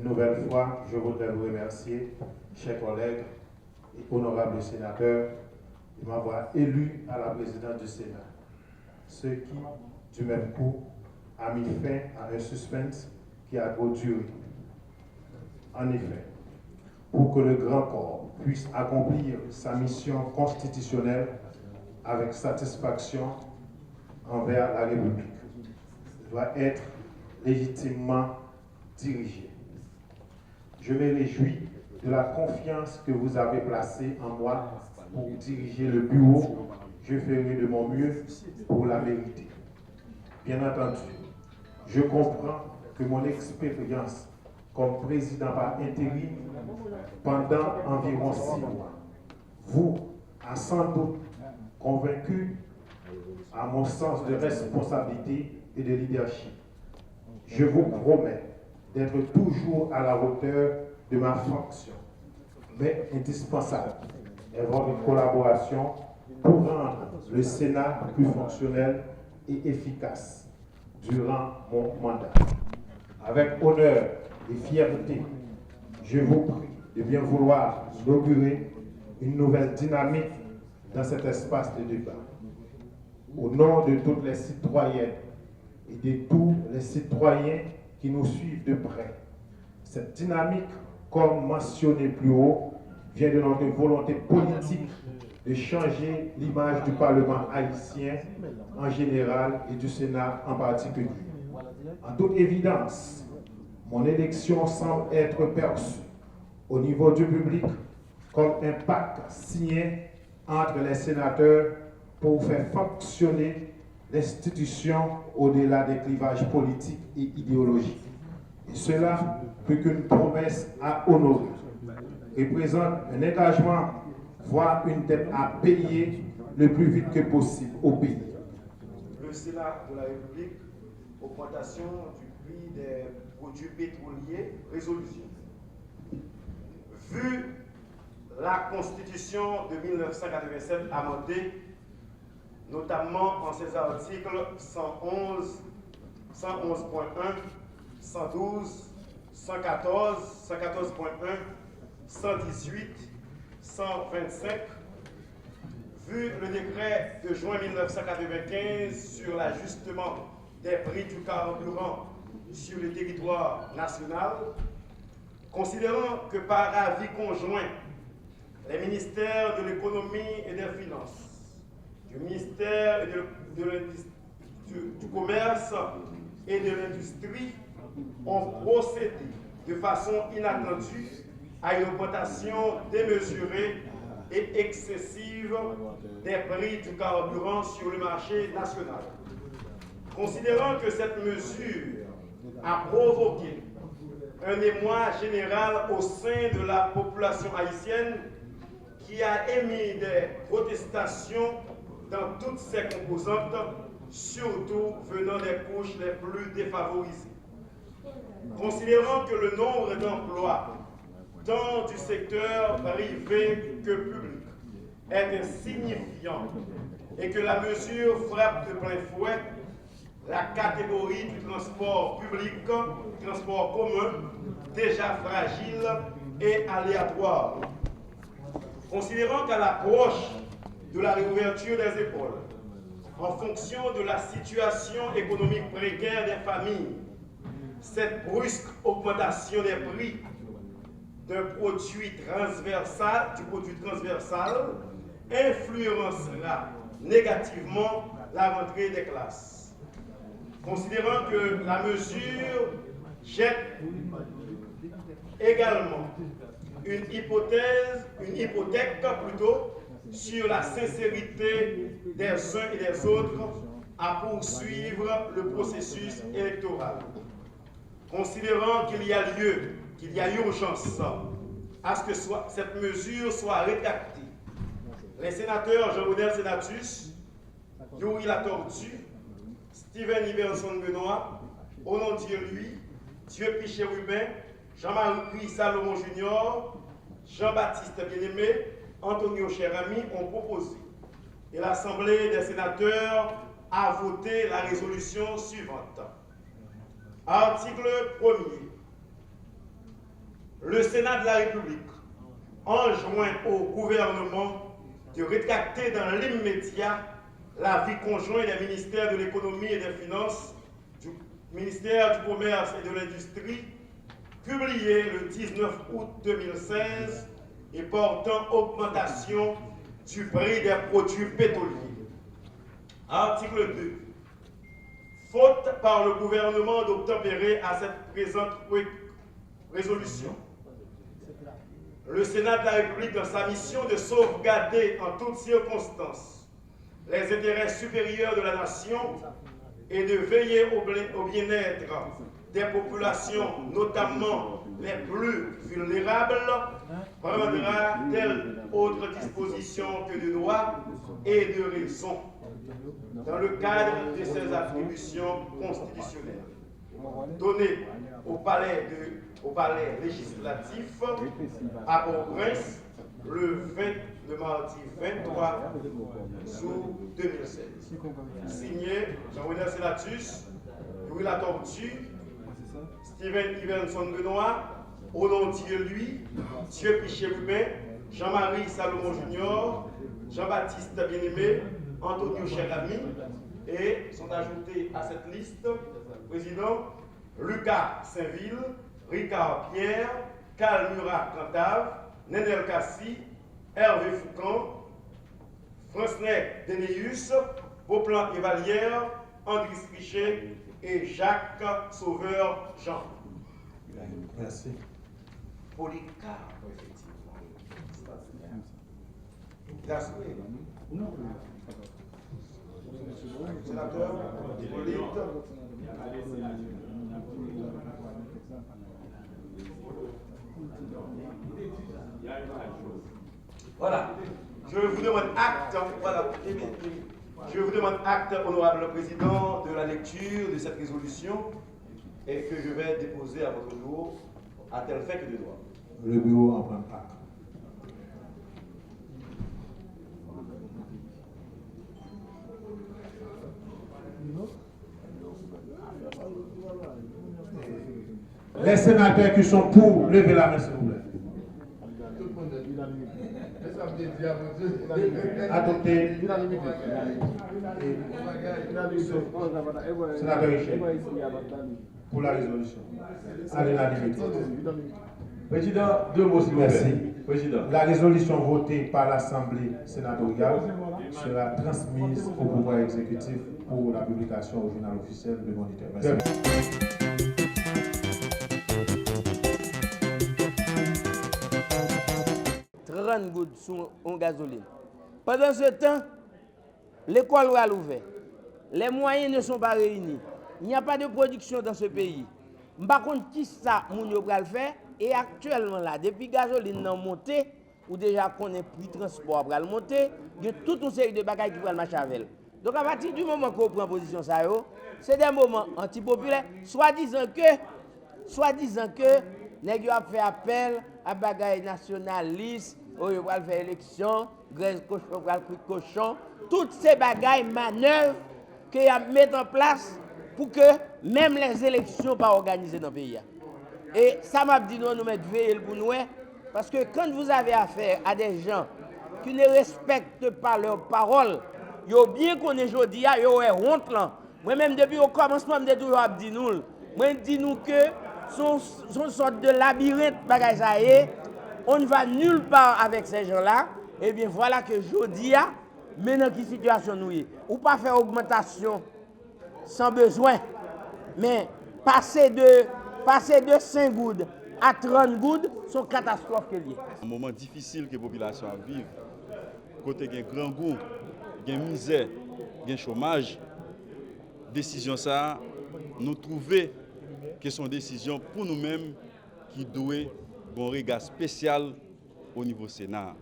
Une nouvelle fois, je voudrais vous remercier, chers collègues et honorables sénateurs, de m'avoir élu à la présidence du Sénat. Ce qui, du même coup, a mis fin à un suspense qui a trop duré. En effet, pour que le grand corps puisse accomplir sa mission constitutionnelle avec satisfaction envers la République, doit être légitimement dirigé. Je me réjouis de la confiance que vous avez placée en moi pour diriger le bureau. Je ferai de mon mieux pour la mériter. Bien entendu, je comprends que mon expérience comme président par intérim pendant environ 6 mois vous a sans doute convaincu à mon sens de responsabilité et de leadership. Je vous promets d'être toujours à la hauteur de ma fonction, mais indispensable est votre collaboration pour rendre le Sénat plus fonctionnel et efficace durant mon mandat. Avec honneur et fierté, je vous prie de bien vouloir inaugurer une nouvelle dynamique dans cet espace de débat. Au nom de toutes les citoyennes et de tous les citoyens qui nous suivent de près, cette dynamique, comme mentionné plus haut, vient de notre volonté politique de changer l'image du Parlement haïtien en général et du Sénat en particulier. En toute évidence, mon élection semble être perçue au niveau du public comme un pacte signé entre les sénateurs pour faire fonctionner l'institution au-delà des clivages politiques et idéologiques. Et cela, plus qu'une promesse à honorer, représente un engagement, voire une dette à payer le plus vite que possible au pays. Le Sénat de la République, augmentation du prix des produits pétroliers, résolution. Vu la Constitution de 1987 amendée, notamment en ses articles 111, 111.1, 112, 114, 114.1, 118, 125, vu le décret de juin 1995 sur l'ajustement des prix du carburant sur le territoire national, considérant que par avis conjoint, les ministères de l'économie et des finances, du ministère du commerce et de l'industrie ont procédé de façon inattendue à une augmentation démesurée et excessive des prix du carburant sur le marché national. Considérant que cette mesure a provoqué un émoi général au sein de la population haïtienne qui a émis des protestations dans toutes ses composantes, surtout venant des couches les plus défavorisées. Considérant que le nombre d'emplois, tant du secteur privé que public, est insignifiant et que la mesure frappe de plein fouet la catégorie du transport public, transport commun, déjà fragile et aléatoire. Considérant qu'à l'approche de la réouverture des écoles, en fonction de la situation économique précaire des familles, cette brusque augmentation des prix du produit transversal influencera négativement la rentrée des classes. Considérant que la mesure jette également une hypothèque sur la sincérité des uns et des autres à poursuivre le processus électoral. Considérant qu'il y a urgence à ce que cette mesure soit rétractée, les sénateurs Jean-Rodel Sénatus, Yuri Latortue, Steven Iverson Benoît, Onondier lui, Dieu Pichet Rubin, Jean-Marie Salomon Junior, Jean-Baptiste Bien-Aimé, Antonio Cherami ont proposé. Et l'Assemblée des sénateurs a voté la résolution suivante. Article 1er. le Sénat de la République enjoint au gouvernement de rétracter dans l'immédiat l'avis conjoint des ministères de l'économie et des finances, du ministère du commerce et de l'industrie, publié le 19 août 2016 et portant augmentation du prix des produits pétroliers. Article 2. Faute par le gouvernement d'obtempérer à cette présente résolution, le Sénat de la République, dans sa mission de sauvegarder en toutes circonstances les intérêts supérieurs de la nation et de veiller au bien-être des populations, notamment les plus vulnérables, prendra telle autre disposition que de droit et de raison, dans le cadre de ses attributions constitutionnelles, données au palais législatif à Port-au-Prince le mardi 23 août 2016. Signé Jean-René Sénatus, Louis Latortue, Steven Iverson Benoît, Odon Dieu-Lui, Dieu Piché-Rubin, Jean-Marie Salomon Junior, Jean-Baptiste Bien-Aimé, Antonio Cherami, et sont ajoutés à cette liste, président, Lucas Saint-Ville, Ricard Pierre, Carl Murat Cantave, Nenel Kassi, Hervé Foucan, Francnet Deneus, Beauplan Evalière, André Strichet et Jacques Sauveur Jean. Merci. Polycarpe, effectivement. Gaspé. Sénateur, Hippolyte. Voilà. Je vous demande acte, voilà. Je vous demande acte, honorable président, de la lecture de cette résolution et que je vais déposer à votre bureau à tel fait que de droit. Le bureau en prend acte. Les sénateurs qui sont pour, levez la main s'il vous plaît. Adopté. Sénateur Richet, pour la résolution. À l'unanimité. Président, deux mots s'il vous plaît. Merci. Président. La résolution votée par l'Assemblée sénatoriale sera transmise au pouvoir exécutif pour la publication au journal officiel Le Moniteur. Merci. 30 gouttes sur en gasoline. Pendant ce temps, l'école va l'ouvrir. Les moyens ne sont pas réunis. Il n'y a pas de production dans ce pays. Par contre, qui ça, moun yo pral faire? Et actuellement là, depuis gasoline nan monté, ou déjà qu'on est plus transport pral monter, il y a toute une série de bagages qui pral marcher avec. Donc à partir du moment qu'on prend position ça, c'est des moments antipopulaires, soi-disant que nèg yo a fait appel à bagages nationalistes, ou yo pral faire élection, graisse cochon pral cochon, toutes ces bagages manœuvres que y a mettre en place pour que même les élections pas organisées dans le pays. Et ça m'a dit nous mettre veiller pour nous, parce que quand vous avez affaire à des gens qui ne respectent pas leurs paroles, yo bien qu'on est jodi a yo honte là. Moi même depuis au commencement me toujours dit nous, moi dit nous que son sorte de labyrinthe bagay ça y on ne va nulle part avec ces gens-là. Et bien voilà que jodi a maintenant qui situation nous est. Ou pas faire augmentation sans besoin. Mais passer de 5 gouttes à 30 gouttes, c'est une catastrophe qu'il y a. Un moment difficile que la population vit, côté il y a grand goût, il y a misère, il y a chômage, décision ça, nous trouvons que sont décision pour nous-mêmes qui doit un regard spécial au niveau Sénat.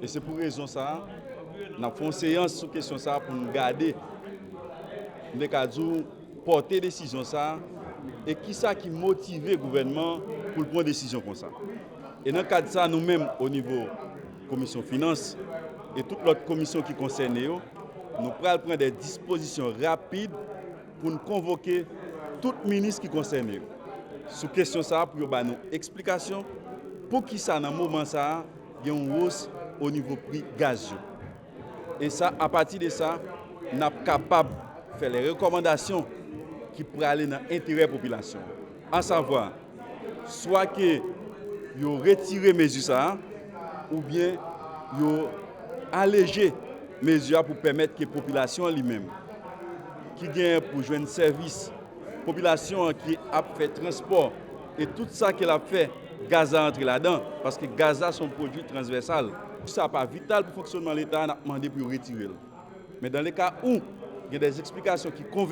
Et c'est pour raison ça, nous avons fait une séance sur question ça pour nous garder, nous porter décision ça. Et qui ça qui motive le gouvernement pour prendre des décisions comme ça. Et dans le cadre de ça, nous-mêmes, au niveau commission finances et toute l'autre commission qui concerne, nous allons prendre des dispositions rapides pour nous convoquer tout ministre qui concerne. Sous question ça, pour nous explication pour qui ça, dans le moment ça, il y a une hausse au niveau prix gaz. Et ça, à partir de ça, nous sommes capables de faire les recommandations qui pourraient aller dans l'intérêt de la population. À savoir, soit que vous retirez les mesures, ou bien vous allégez les mesures pour permettre que la population elle-même, qui gagne pour jouer un service, la population qui a fait transport, et tout ça qu'elle a fait, gaz à entrer là-dedans, parce que gaz a son produit transversal. Ça n'est pas vital pour le fonctionnement de l'État, on a demandé pour retirer. Mais dans les cas où il y a des explications qui convainquent